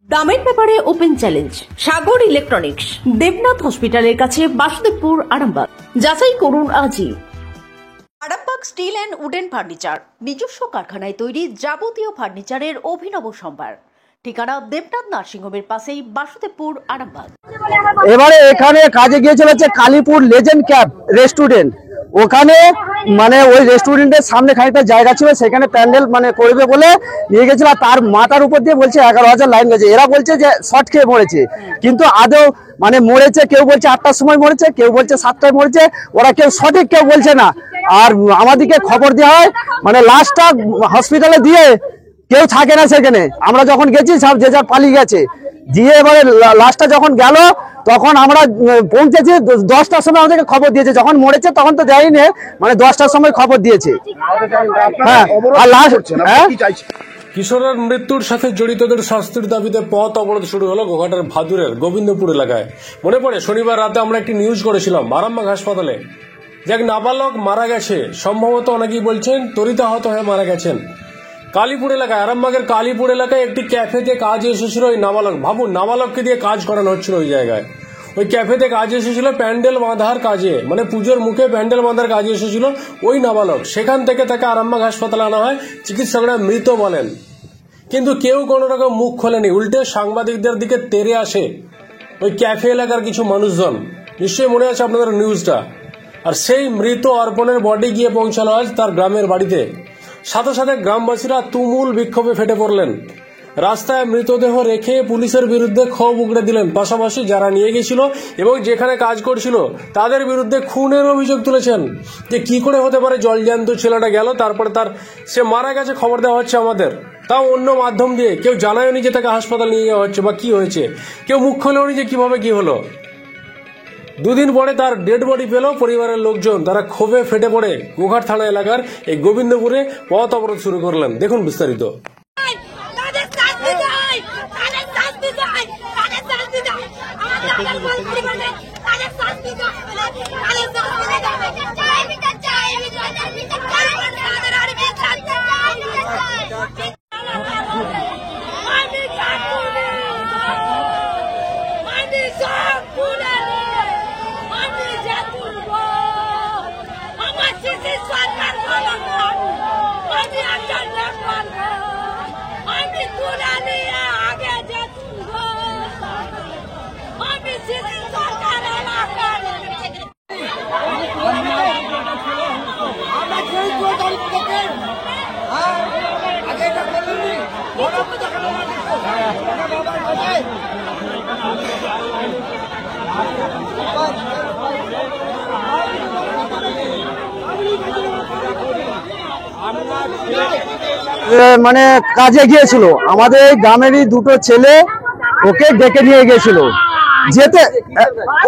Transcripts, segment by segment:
দামের ব্যাপারে open challenge সাগর electronics, Debnath হসপিটালের কাছে, বাসুদেবপুর, আরামবাগ। যাচাই করুন আজই। Arambagh steel and wooden furniture, নিজস্ব কারখানায় তৈরি যাবতীয় ফার্নিচারের অভিনব সম্ভার। ঠিকানা দেবনাথ নার্সিংহোমের পাশেই, বাসুদেবপুর, আরামবাগ। এবারে এখানে কাজে গিয়েছিল হচ্ছে কালীপুর লেজেন্ড ক্যাব রেস্টুরেন্ট। ওখানে মানে ওই রেস্টুরেন্টের সামনে খানিকটা জায়গা ছিল, সেখানে প্যান্ডেল মানে করবে বলে নিয়ে গেছিল। আর তার মাথার উপর দিয়ে বলছে 11,000 লাইন গেছে। এরা বলছে যে শর্ট খেয়ে মরেছে, কিন্তু আদৌ মানে মরেছে কেউ বলছে 8টার সময় মরেছে, কেউ বলছে 7টায় মরেছে। ওরা কেউ সঠিক কেউ বলছে না। আর আমাদেরকে খবর দেওয়া হয় মানে লাশটা হসপিটালে দিয়ে কেউ থাকে না সেখানে। আমরা যখন গেছি সব যে যার পালিয়ে গেছে। দিয়ে এবারে লাশটা যখন গেল তখন আমরা পৌঁছেছি 10টার সময়, আমাদেরকে খবর দিয়েছে। যখন মরেছে তখন তো দেয়নি, মানে 10টার সময় খবর দিয়েছে। হ্যাঁ, আর লাশ কিশোরের মৃত্যুর সাথে জড়িতদের শাস্তির দাবিতে পথ অবরোধ শুরু হলো গোঘাটের ভাদুরের গোবিন্দপুর এলাকায়। মনে পড়ে শনিবার রাতে আমরা একটি নিউজ করেছিলাম আরামবাগ হাসপাতালে যে এক নাবালক মারা গেছে। সম্ভবত অনেকেই বলছেন তড়িতাহত হয়ে মারা গেছেন। কালীপুর এলাকায়, আরামবাগের কালীপুর এলাকায় একটি ক্যাফেতে কাজে এসেছিল ওই নাবালক। ভাবুন, নাবালককে দিয়ে কাজ করানো হচ্ছিল ওই জায়গায়। ওই ক্যাফেতে কাজে এসেছিল প্যান্ডেল বাঁধার কাজে, মানে পুজোর মুখে প্যান্ডেল বাঁধার কাজে এসেছিল ওই নাবালক। সেখান থেকে তাকে আরামবাগ হাসপাতালে আনা হয়। চিকিৎসকরা মৃত বলেন, কিন্তু কেউ কোনো রকম মুখ খোলেনি। উল্টে সাংবাদিকদের দিকে তেড়ে আসে ওই ক্যাফে এলাকার কিছু মানুষজন। নিশ্চয়ই মনে আছে আপনাদের নিউজটা। আর সেই মৃত অর্পণের বডি গিয়ে পৌঁছালো আজ তার গ্রামের বাড়িতে। সাথে সাথে গ্রামবাসীরা তুমুল বিক্ষোভে ফেটে পড়লেন। রাস্তায় মৃতদেহ রেখে পুলিশের বিরুদ্ধে ক্ষোভ উগড়ে দিলেন। পাশাপাশি যারা নিয়ে গেছিল এবং যেখানে কাজ করছিল তাদের বিরুদ্ধে খুনের অভিযোগ তুলেছেন যে কি করে হতে পারে জলজ্যান্ত ছেলেটা গেল, তারপরে সে মারা গেছে খবর দেওয়া হচ্ছে আমাদের, তাও অন্য মাধ্যম দিয়ে। কেউ জানায়নি যে তাকে হাসপাতাল নিয়ে যাওয়া হচ্ছে বা কি হয়েছে, কেউ মুখ খোলেনি যে কিভাবে কি হলো। দুদিন পরে তার ডেড বডি পেল পরিবারের লোকজন। তারা ক্ষোভে ফেটে পড়ে গোঘাট থানা এলাকার এই গোবিন্দপুরে পথ অবরোধ শুরু করলেন। দেখুন বিস্তারিত। মানে কাজে গিয়েছিল আমাদের গ্রামেরই দুটো ছেলে, ওকে ডেকে নিয়ে গেছিল যেতে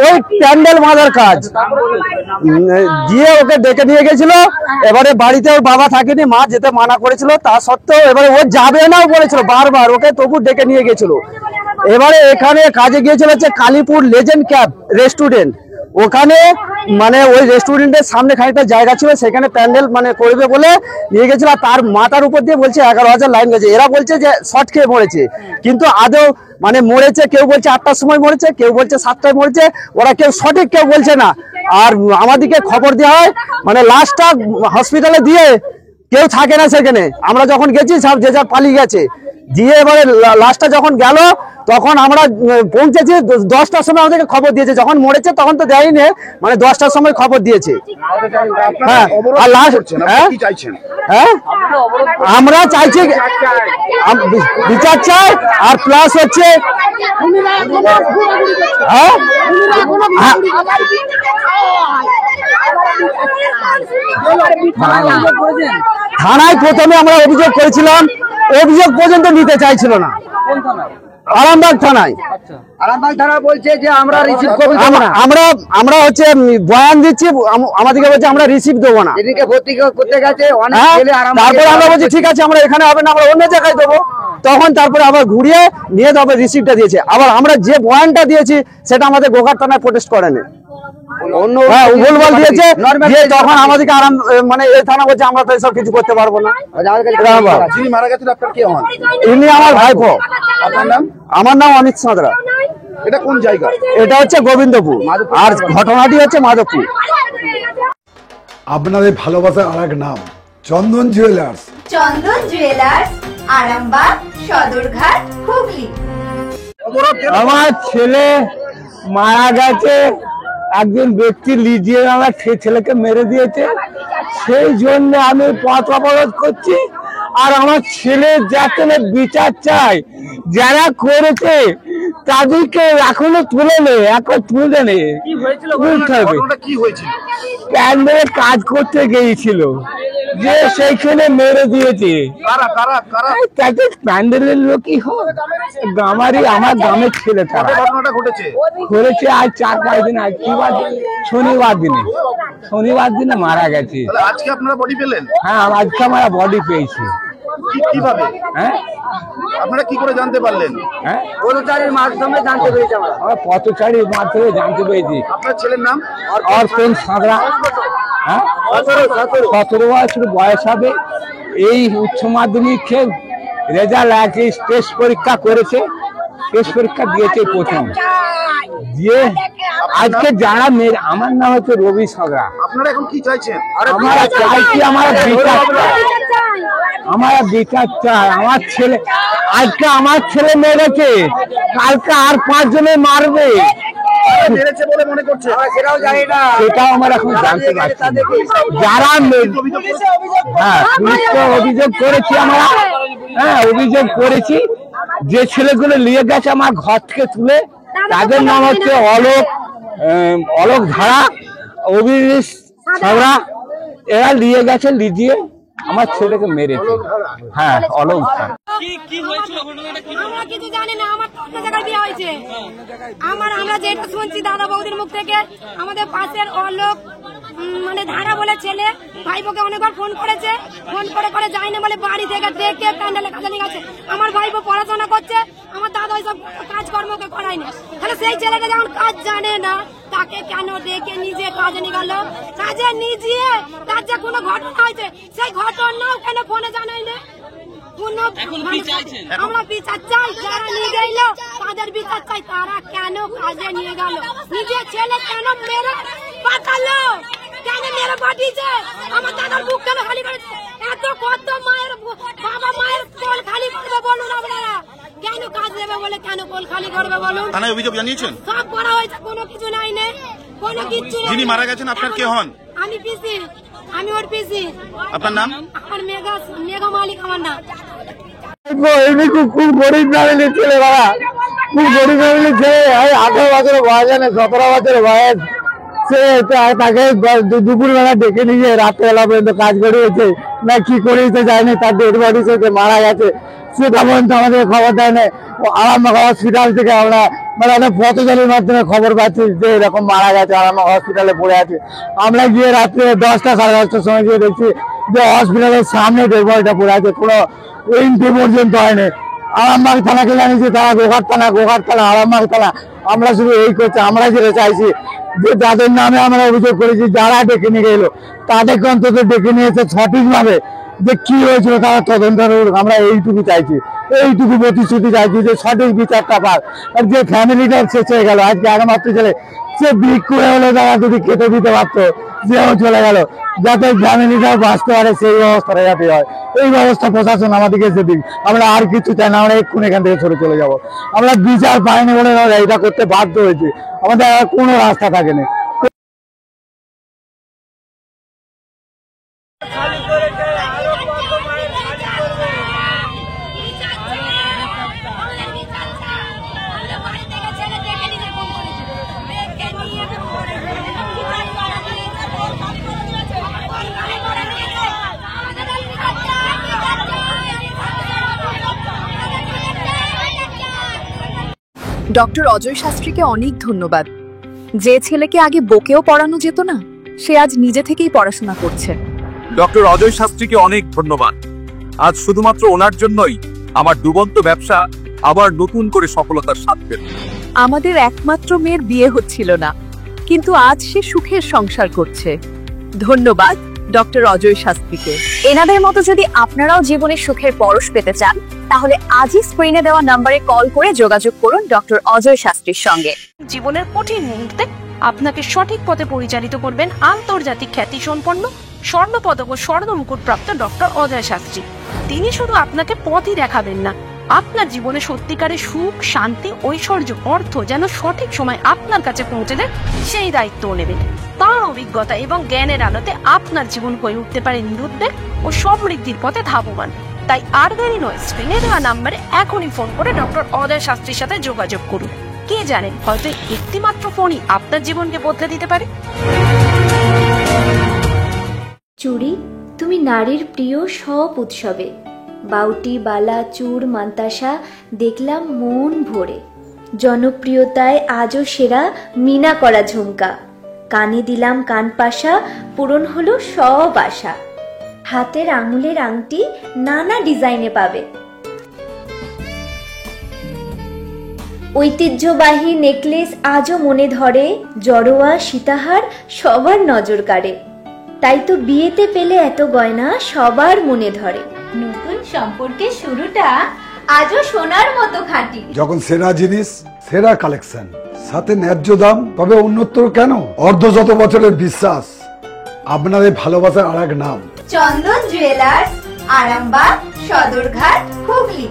ওই প্যান্ডেল বাঁধার কাজ দিয়ে ওকে ডেকে নিয়ে গেছিল। এবারে বাড়িতে ওর বাবা থাকেনি, মা যেতে মানা করেছিল। তা সত্ত্বেও এবারে ও যাবে নাও বলেছিল বারবার, ওকে তবু ডেকে নিয়ে গেছিল। এবারে এখানে কাজে গিয়েছিল হচ্ছে কালীপুর লেজেন্ড ক্যাব রেস্টুরেন্ট। ওখানে মানে ওই রেস্টুরেন্টের সামনে খানিকটা জায়গা ছিল, সেখানে প্যান্ডেল মানে করবে বলে নিয়ে গেছিল। আর তার মাথার উপর দিয়ে বলছে 11,000 লাইন গেছে। এরা বলছে যে শর্ট খেয়ে মরেছে, কিন্তু আদৌ মানে মরেছে কেউ বলছে 8টার সময় মরেছে, কেউ বলছে 7টায় মরেছে। ওরা কেউ সঠিক কেউ বলছে না। আর আমাদেরকে খবর দেওয়া হয় মানে লাশটা হসপিটালে দিয়ে কেউ থাকে না সেখানে। আমরা যখন গেছি সব যে যার পালিয়ে গেছে। দিয়ে এবারে লাশটা যখন গেল তখন আমরা পৌঁছেছি 10টার সময়, আমাদেরকে খবর দিয়েছে। যখন মরেছে তখন তো দেয়নি, মানে 10টার সময় খবর দিয়েছে। হ্যাঁ, আর লাশ হ্যাঁ আমরা চাইছি বিচার চাই। আর প্লাস হচ্ছে হ্যাঁ থানায় প্রথমে আমরা অভিযোগ করেছিলাম, অভিযোগ পর্যন্ত নিতে চাইছিল না। আরামবাগ থানায়। আরামবাগ থানা বলছে যে আমরা রিসিভ করব না, আমরা হচ্ছে বয়ান দিচ্ছি, আমাদেরকে বলছে আমরা রিসিভ দেবো না। এদিকে ভর্তি করতে গেছে অনেক ছেলে। তারপরে আমরা বলছি ঠিক আছে আমরা এখানে হবে না, আমরা অন্য জায়গায় দেবো। তখন তারপরে আবার ঘুরিয়ে নিয়ে তবে রিসিভটা দিয়েছে। আবার আমরা যে বয়ানটা দিয়েছি সেটা আমাদের গোঘাট থানায় প্রোটেস্ট করেনি। অন্য হ্যাঁ ভুলভাল দিয়েছে, দিয়ে তখন আমাদেরকে আরাম মানে এই থানা বলছে আমরা তো এসব কিছু করতে পারবো না। যিনি মারা গেছেন আপনার কে হন? ইনি আমার ভাইপো। আপনার নাম? আমার নাম অনিত সাঁতরা। এটা কোন জায়গা? এটা হচ্ছে গোবিন্দপুর, আর ঘটনাটি হচ্ছে মাধবপুর। আপনাদের ভালোবাসার আরেক নাম চন্দন জুয়েলার্স। চন্দন জুয়েলার্স, আরামবাগ, সদরঘাট, হুগলি। আমার ছেলে মারা গেছে, একজন ব্যক্তি লিজিয়ে আমার ছেলেকে মেরে দিয়েছে, সেই জন্য আমি পথ অবরোধ করছি। আর আমার ছেলে যাতে বিচার চাই, যারা করেছে তাদেরকে এখনো তুলে নেই, এখন তুলে নেই, তুলতে হবে। কি হয়েছিল? প্যান্ডেলে কাজ করতে গিয়েছিল, যে সেইখানে মেরে দিয়েছে। কারা কারা কারা? তাকে প্যান্ডেলের লোকই হোক, গ্রামারই, আমার গ্রামের ছেলে তারা। ঘটনাটা ঘটেছে করেছে আজ 4-5 দিন, আজ কি বার? শনিবার দিনে মারা গেছে। তাহলে আজকে আপনারা বডি পেলেন? হ্যাঁ আজকে আমরা বডি পেয়েছি। কিভাবে? হ্যাঁ আপনারা কি করে জানতে পারলেন? হ্যাঁ পথচারীর মাধ্যমে জানতে পেরেছি আমরা। আমরা পথচারীর মাধ্যমে জানতে পেরেছি। আপনার ছেলের নাম? অর্পণ সাঁতরা। হ্যাঁ 17 বছর বয়স হবে। এই উচ্চ মাধ্যমিকের রেজাল্ট একই টেস্ট পরীক্ষা করেছে, টেস্ট পরীক্ষা দিয়েছে প্রথম দিয়ে আজকে যারা মেয়ে। আমার নাম হচ্ছে রবি সাঁতরা। আপনারা এখন কি চাইছেন? আমরা চাইছি আমার বিচার চাই, আমার বিচার চাই। আমার ছেলে আজকে আমার ছেলে মেরেছে, কালকে আর 5 জনে মারবে, মেরেছে বলে মনে করছে? সেটাও জানি না, সেটাও আমরা এখন জানতে পারছি না। যারা হ্যাঁ পুলিশকে অভিযোগ করেছি আমরা, হ্যাঁ অভিযোগ করেছি। যে ছেলেগুলো নিয়ে গেছে আমার ঘর থেকে তুলে, তাদের নাম হচ্ছে অলোক ধারা, অভিজিৎ সাঁতরা। এরা নিয়ে গেছে, লিজিয়ে আমার ছেলেকে মেরেছে। হ্যাঁ অলোক ধারা। আমরা কিছু জানি না, আমার অন্য জায়গায় বিয়ে হয়েছে। আমরা যেটা শুনছি দাদা বৌদির মুখ থেকে, আমাদের পাশের অলোক মানে ধারা বলে ছেলে ভাইপোকে অনেকবার ফোন করেছে, ফোন করে যায়নি বলে বাড়ি থেকে ডেকে প্যান্ডেলে কাজে নিয়ে গেছে। আমার ভাইপো পড়াশোনা করছে, আমার দাদা ওইসব কাজকর্মকে করায়নি। তাহলে সেই ছেলেটা যখন কাজ জানে না, তাকে কেন ডেকে নিজে কাজে নিয়ে গেল? কাজে নিজে তার যে কোনো ঘটনা হয়েছে, সেই ঘটনাও কেন ফোনে জানাই না? আমরা বিচার চাই, যারা নিয়ে গেল তাদের বিচার চাই। তারা কেন কাজে নিয়ে গেল? নিজের ছেলে কেন মেরে পাঠালো, কেন মেরে পাঠিয়েছে? আমার দাদার বুক কেন খালি করেছে? এত কত মায়ের বাবা মায়ের কোল খালি করবে বলুন আপনারা? কেন কাজ দেবে বলে কেন কোল খালি করবে বলুন? থানায় অভিযোগ জানিয়েছেন? সব করা হয়েছে, কোনো কিছু নাই, কোনো কিছু। যিনি মারা গেছেন আপনার কে হন? আমি পিসি, আমি ওর পিসি। আপনার নাম? আমার মেঘা মালিক আমার নাম। খুব গরিব ফ্যামিলির ছেলে, বাবা খুব গরিব ফ্যামিলির ছেলে। 18 বছর বয়স, 17 বছর বয়স। সে তাকে দুপুর বেলা ডেকে নিয়ে রাত্রেবেলা পর্যন্ত কাজ করিয়েছে, না কি করিয়েছে যায়নি, তার ডেড বডি সে মারা গেছে, সেটা পর্যন্ত আমাদের খবর দেয় না। আরামবাগ হসপিটাল থেকে আমরা মানে পথচারীর মাধ্যমে খবর পাচ্ছি যে এরকম মারা গেছে, আরামবাগ হসপিটালে পড়ে আছে। আমরা গিয়ে রাত্রে 10টা সাড়ে 10টার সময় গিয়ে দেখছি যে হসপিটালের সামনে ডেড বডিটা পড়ে আছে, কোনো এন্ট্রি পর্যন্ত হয়নি। আরামবাগ থানাকে জানিয়েছি, তারা গোঘাট থানা, আরামবাগ থানা। আমরা শুধু এই করছি, আমরা যেটা চাইছি যে যাদের নামে আমরা অভিযোগ করেছি, যারা ডেকে নিয়ে গেলো তাদেরকে অন্তত ডেকে নিয়েছে সঠিকভাবে, যে কি হয়েছিল তারা তদন্ত করুক। আমরা এইটুকু চাইছি, এইটুকু প্রতিশ্রুতি চাইছি যে সঠিক বিচারটা পাক। আর যে ফ্যামিলিটা শেষ হয়ে গেল, আজকে একমাত্র ছেলে, সে বিক করে হলে তারা যদি খেতে দিতে পারতো, সেও চলে গেল, যাতে ফ্যামিলিটাও বাঁচতে পারে সেই ব্যবস্থাটা যাতে হয়। এই ব্যবস্থা প্রশাসন আমাদেরকে এসে দিক, আমরা আর কিছু চাই না। আমরা এক্ষুনি এখান থেকে সরে চলে যাব। আমরা বিচার পাইনি বলে এটা করতে বাধ্য হয়েছি, আমাদের আর কোনো রাস্তা থাকেনি। ডক্টর অজয় শাস্ত্রীকে অনেক ধন্যবাদ। যে ছেলেকে আগে বকেও পড়ানো যেত না, সে আজ নিজে থেকেই পড়াশোনা করছে। ডক্টর অজয় শাস্ত্রীকে অনেক ধন্যবাদ। আজ শুধুমাত্র ওনার জন্যই আমার ডুবন্ত ব্যবসা আবার নতুন করে সফলতার স্বাদ পেল। আমাদের একমাত্র মেয়ের বিয়ে হচ্ছিল না, কিন্তু আজ সে সুখের সংসার করছে। ধন্যবাদ ডক্টর অজয় শাস্ত্রীকে। এনাদের মতো যদি আপনারাও জীবনে সুখের পরশ পেতে চান, তাহলে আজই স্ক্রিনে দেওয়া নম্বরে কল করে যোগাযোগ করুন ডক্টর অজয় শাস্ত্রীর সঙ্গে। জীবনের কঠিন মুহূর্তে আপনাকে সঠিক পথে পরিচালিত করবেন আন্তর্জাতিক খ্যাতিসম্পন্ন স্বর্ণপদক ও স্বর্ণ মুকুট প্রাপ্ত ডক্টর অজয় শাস্ত্রী। তিনি শুধু আপনাকে পথই দেখাবেন না, আপনার জীবনে সত্যিকারের সুখ, শান্তি, ঐশ্বর্য, অর্থ যেন সঠিক সময় আপনার কাছে পৌঁছে দেয় সেই দায়িত্বও নেবেন। তাঁর অভিজ্ঞতা এবং জ্ঞানের আলোতে আপনার জীবন হয়ে উঠতে পারে নিরুদ্বেগ ও সমৃদ্ধির পথে ধাবমান। তাই আর দেরি নয়, স্ক্রিনে দেওয়া নাম্বারে এখনই ফোন করে ডক্টর অজয় শাস্ত্রীর সাথে যোগাযোগ করুন। কে জানেন, হয়তো একটি মাত্র ফোনই আপনার জীবনকে বদলে দিতে পারে। চুড়ি, তুমি নারীর প্রিয় সব উৎসবে। বাউটি, বালা, চূড়, মান্তাসা দেখলাম মন ভরে। জনপ্রিয়তায় আজও সেরা মিনা করা ঝুমকা। কানে দিলাম কানপাশা, পূরণ হলো সব আশা। হাতের আঙুলের আংটি নানা ডিজাইনে পাবে। ঐতিহ্যবাহী নেকলেস আজও মনে ধরে। জড়োয়া, সীতাহার সবার নজর কাড়ে। তাই তো বিয়েতে পেলে এত গয়না সবার মনে ধরে। নতুন সম্পর্কের শুরুটা আজও সোনার মতো খাঁটি। যখন সেরা জিনিস, সেরা কালেকশন, সাথে ন্যায্য দাম, তবে উন্নতর কেন? অর্ধশত বছরের বিশ্বাস, আপনাদের ভালোবাসার আর এক নাম। চন্দন জুয়েলার্স, আরামবাগ, সদরঘাট, হুগলি।